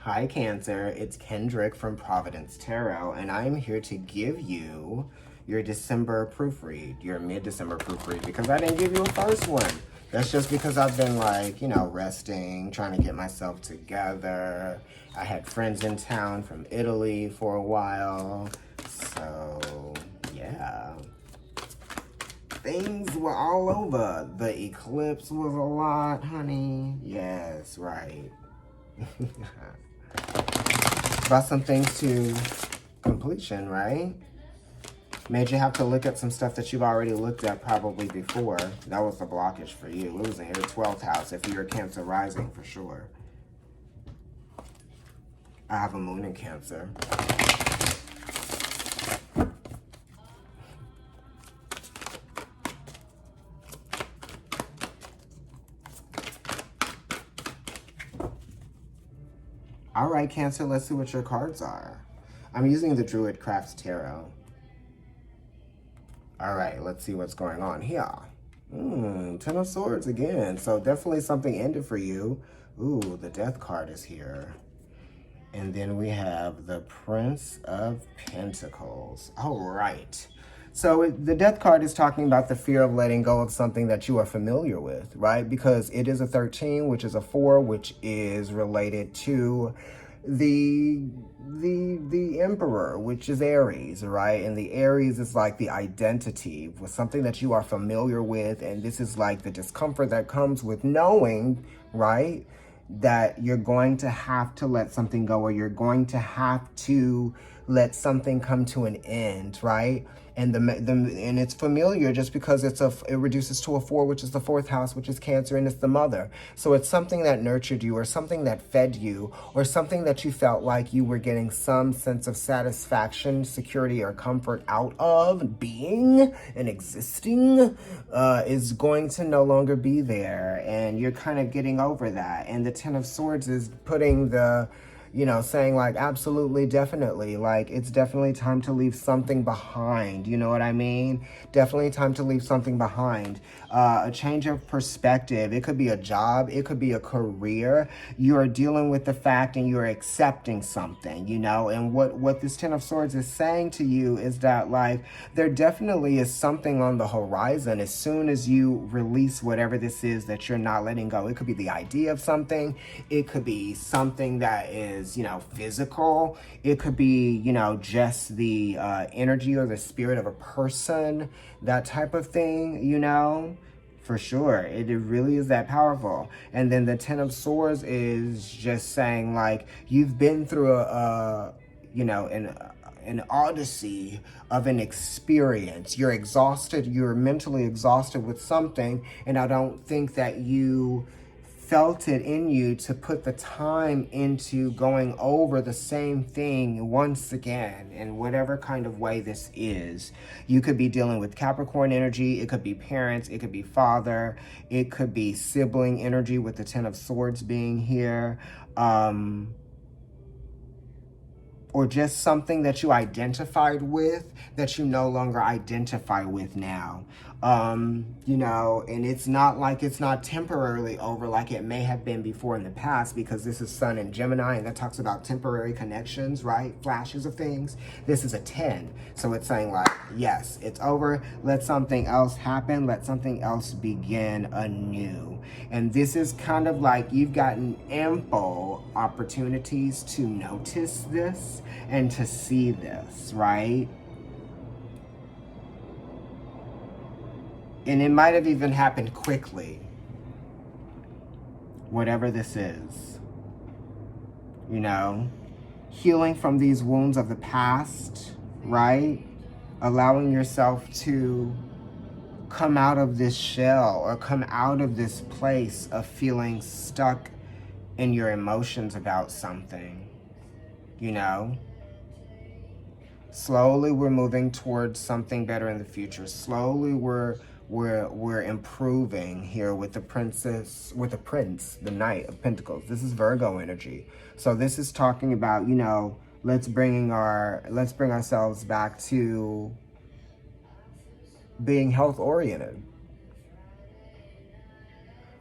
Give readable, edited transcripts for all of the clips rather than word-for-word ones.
Hi Cancer, it's Kendrick from Providence Tarot, and I'm here to give you your December proofread, your mid-December proofread, because I didn't give you a first one. That's just because I've been like, resting, trying to get myself together. I had friends in town from Italy for a while, so yeah. Things were all over. The eclipse was a lot, honey. Yes, right. Brought some things to completion, right? Made you have to look at some stuff that you've already looked at probably before. That was the blockage for you. It was in your 12th house if you're a Cancer rising for sure. I have a moon in Cancer. All right, Cancer, let's see what your cards are. I'm using the Druid Crafts Tarot. All right, let's see what's going on here. Ten of Swords again. So definitely something ended for you. Ooh, the Death card is here. And then we have the Prince of Pentacles. All right. So the Death card is talking about the fear of letting go of something that you are familiar with, right? Because it is a 13, which is a 4, which is related to the Emperor, which is Aries, right? And the Aries is like the identity with something that you are familiar with. And this is like the discomfort that comes with knowing, right, that you're going to have to let something go, or you're going to have to let something come to an end, right? And and it's familiar just because it reduces to a 4, which is the 4th house, which is Cancer, and it's the mother. So it's something that nurtured you, or something that fed you, or something that you felt like you were getting some sense of satisfaction, security, or comfort out of being and existing, is going to no longer be there. And you're kind of getting over that. And the Ten of Swords is putting the, saying like, absolutely, definitely, like, it's definitely time to leave something behind. You know what I mean? Definitely time to leave something behind. A change of perspective. It could be a job. It could be a career. You're dealing with the fact and you're accepting something, and what this Ten of Swords is saying to you is that, like, there definitely is something on the horizon as soon as you release whatever this is that you're not letting go. It could be the idea of something. It could be something that is, physical. It could be, just the energy or the spirit of a person, that type of thing, for sure. It really is that powerful. And then the Ten of Swords is just saying, like, you've been through an odyssey of an experience. You're exhausted. You're mentally exhausted with something. And I don't think that you felt it in you to put the time into going over the same thing once again, in whatever kind of way this is. You could be dealing with Capricorn energy. It could be parents. It could be father. It could be sibling energy with the Ten of Swords being here. Or just something that you identified with that you no longer identify with now. And it's not like it's not temporarily over like it may have been before in the past, because this is Sun in Gemini, and that talks about temporary connections, right? Flashes of things. This is a 10. So it's saying, like, yes, it's over. Let something else happen. Let something else begin anew. And this is kind of like you've gotten ample opportunities to notice this and to see this, right? And it might have even happened quickly, whatever this is. Healing from these wounds of the past, right? Allowing yourself to come out of this shell, or come out of this place of feeling stuck in your emotions about something, Slowly we're moving towards something better in the future. Slowly we're improving here with the prince, the Knight of Pentacles. This is Virgo energy. So this is talking about, let's bring ourselves back to being health oriented.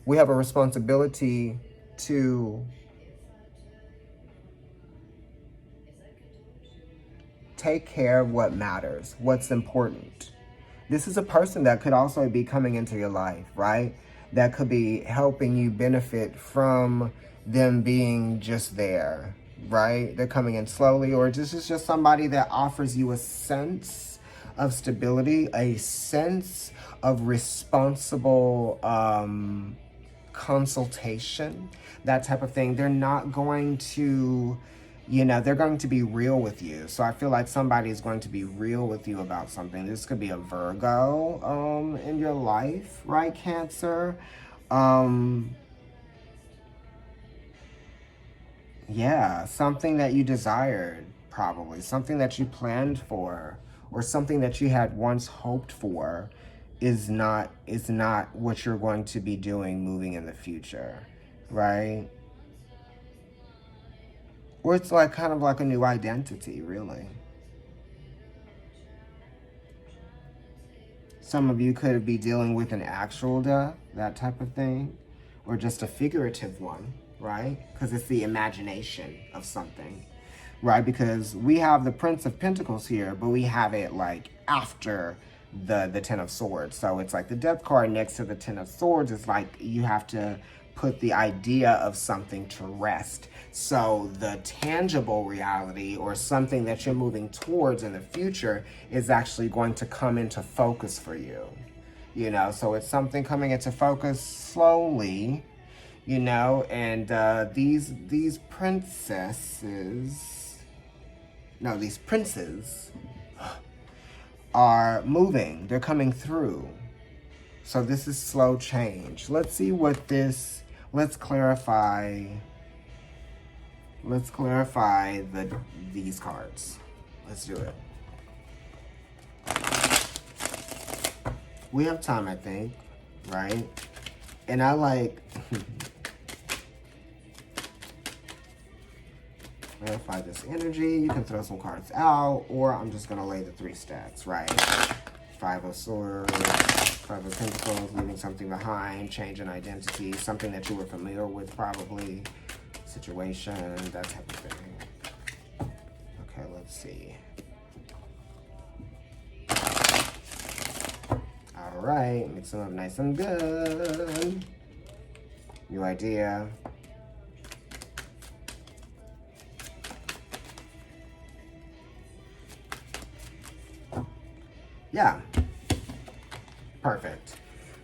We have a responsibility to take care of what matters, what's important. This is a person that could also be coming into your life, right? That could be helping you benefit from them being just there, right? They're coming in slowly, or this is just somebody that offers you a sense of stability, a sense of responsible consultation, that type of thing. They're not going to, they're going to be real with you. So I feel like somebody is going to be real with you about something. This could be a Virgo in your life, right, Cancer? Yeah, something that you desired, probably. Something that you planned for, or something that you had once hoped for is not what you're going to be doing moving in the future, right? Or it's like kind of like a new identity, really. Some of you could be dealing with an actual death, that type of thing, or just a figurative one, right? Because it's the imagination of something, right? Because we have the Prince of Pentacles here, but we have it like after the Ten of Swords. So it's like the Death card next to the Ten of Swords is like you have to put the idea of something to rest. So the tangible reality, or something that you're moving towards in the future, is actually going to come into focus for you. So it's something coming into focus slowly, and these princes are moving. They're coming through. So this is slow change. Let's see what let's clarify these cards. Let's do it. We have time, I think, right? And I like clarify this energy. You can throw some cards out, or I'm just gonna lay the 3 stacks, right? 5 of Swords, 5 of Pentacles, leaving something behind, change an identity, something that you were familiar with, probably, situation, that type of thing. Okay, let's see. All right, mix them up nice and good. New idea. Yeah. Perfect.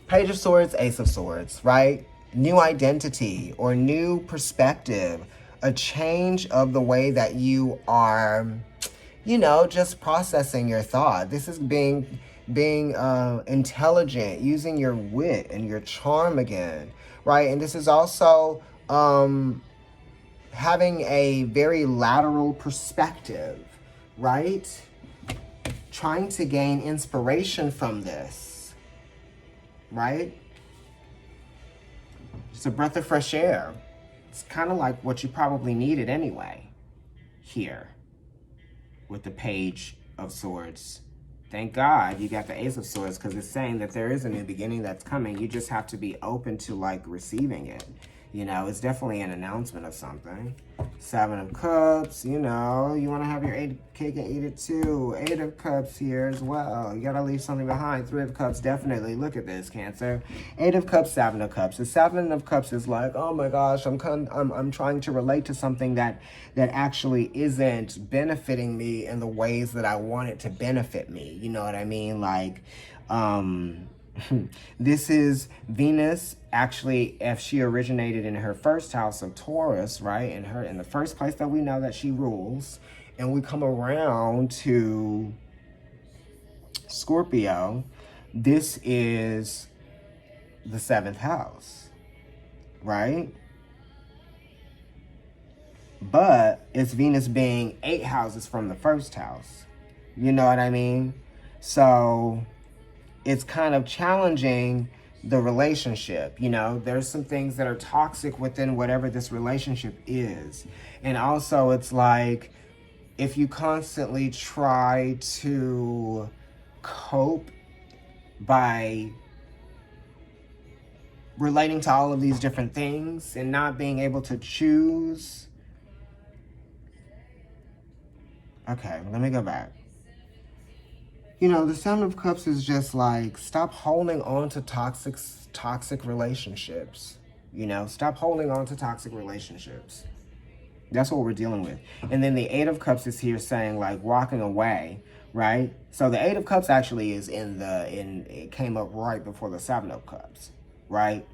Page of Swords, Ace of Swords, right? New identity or new perspective. A change of the way that you are, just processing your thought. This is being intelligent, using your wit and your charm again, right? And this is also having a very lateral perspective, right? Trying to gain inspiration from this, right? It's a breath of fresh air. It's kind of like what you probably needed anyway, here, with the Page of Swords. Thank God you got the Ace of Swords, because it's saying that there is a new beginning that's coming. You just have to be open to, like, receiving it. It's definitely an announcement of something. 7 of Cups, you want to have your cake and eat it too. 8 of Cups here as well. You got to leave something behind. 3 of Cups, definitely. Look at this, Cancer. 8 of Cups, 7 of Cups. The 7 of Cups is like, oh my gosh, I'm trying to relate to something that actually isn't benefiting me in the ways that I want it to benefit me. You know what I mean? Like, this is Venus. Actually, if she originated in her first house of Taurus, right? In the first place that we know that she rules, and we come around to Scorpio, this is the 7th house, right? But it's Venus being 8 houses from the first house. You know what I mean? So it's kind of challenging the relationship. There's some things that are toxic within whatever this relationship is. And also it's like, if you constantly try to cope by relating to all of these different things and not being able to choose, Okay, let me go back. You know, the Seven of Cups is just like, stop holding on to toxic relationships. You know, stop holding on to toxic relationships. That's what we're dealing with. And then the Eight of Cups is here saying like walking away, right? So the Eight of Cups actually is it came up right before the Seven of Cups, right?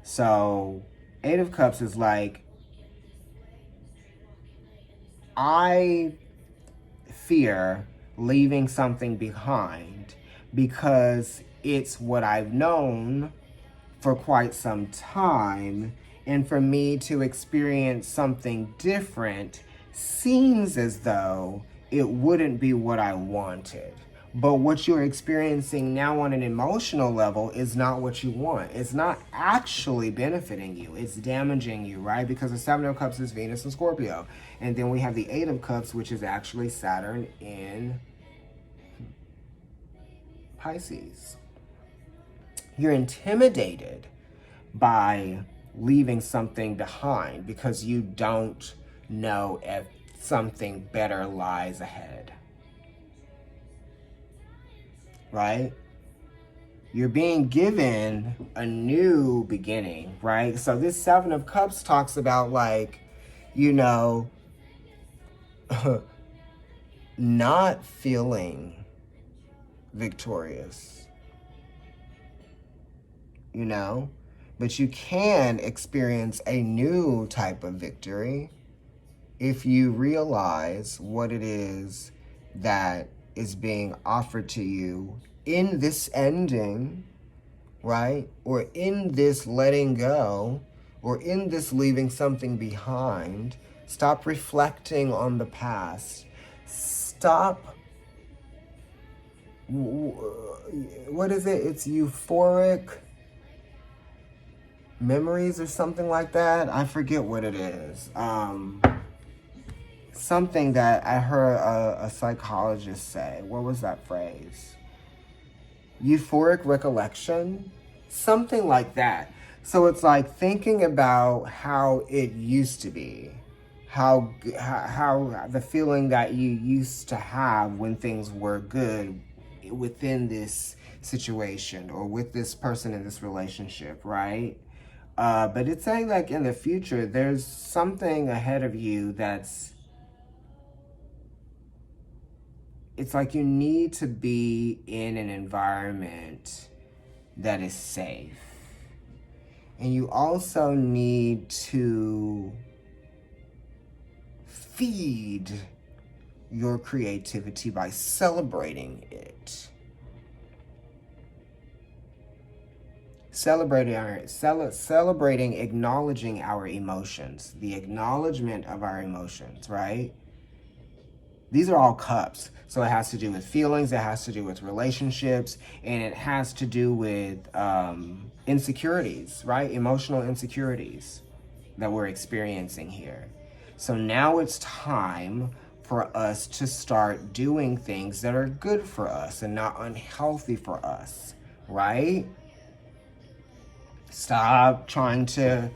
So Eight of Cups is like, I fear leaving something behind because it's what I've known for quite some time, and for me to experience something different seems as though it wouldn't be what I wanted. But what you're experiencing now on an emotional level is not what you want. It's not actually benefiting you. It's damaging you, right? Because the Seven of Cups is Venus and Scorpio. And then we have the Eight of Cups, which is actually Saturn in Pisces. You're intimidated by leaving something behind because you don't know if something better lies ahead. Right? You're being given a new beginning, right? So this Seven of Cups talks about like, you know, not feeling victorious, you know, but you can experience a new type of victory if you realize what it is that is being offered to you in this ending, right? Or in this letting go, or in this leaving something behind. Stop reflecting on the past. Stop, what is it? It's euphoric memories or something like that. I forget what it is. Something that I heard a psychologist say. What was that phrase? Euphoric recollection? Something like that. So it's like thinking about how it used to be. How the feeling that you used to have when things were good within this situation or with this person in this relationship, right? But it's saying like in the future, there's something ahead of you it's like you need to be in an environment that is safe. And you also need to feed your creativity by celebrating it. Celebrating, acknowledging our emotions, the acknowledgement of our emotions, right? These are all cups. So it has to do with feelings, it has to do with relationships, and it has to do with insecurities, right? Emotional insecurities that we're experiencing here. So now it's time for us to start doing things that are good for us and not unhealthy for us, right? Stop trying to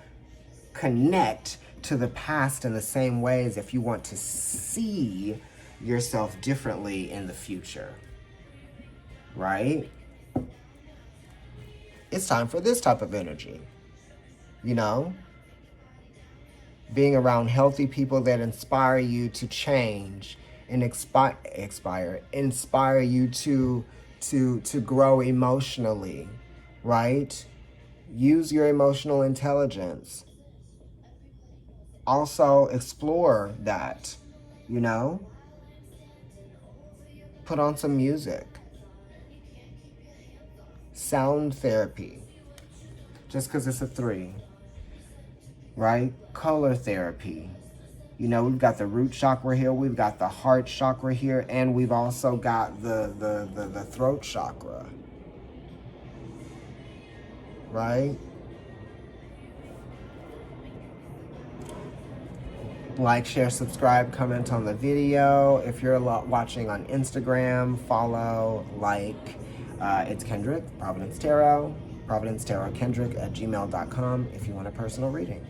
connect to the past in the same way as if you want to see yourself differently in the future, right? It's time for this type of energy, you know? Being around healthy people that inspire you to change and inspire you to grow emotionally, right? Use your emotional intelligence. Also explore that, you know? Put on some music. Sound therapy. Just because it's a 3. Right? Color therapy. You know, we've got the root chakra here, we've got the heart chakra here, and we've also got the throat chakra. Right? Like, share, subscribe, comment on the video. If you're watching on Instagram, follow, like. It's Kendrick, Providence Tarot, providencetarotkendrick@gmail.com if you want a personal reading.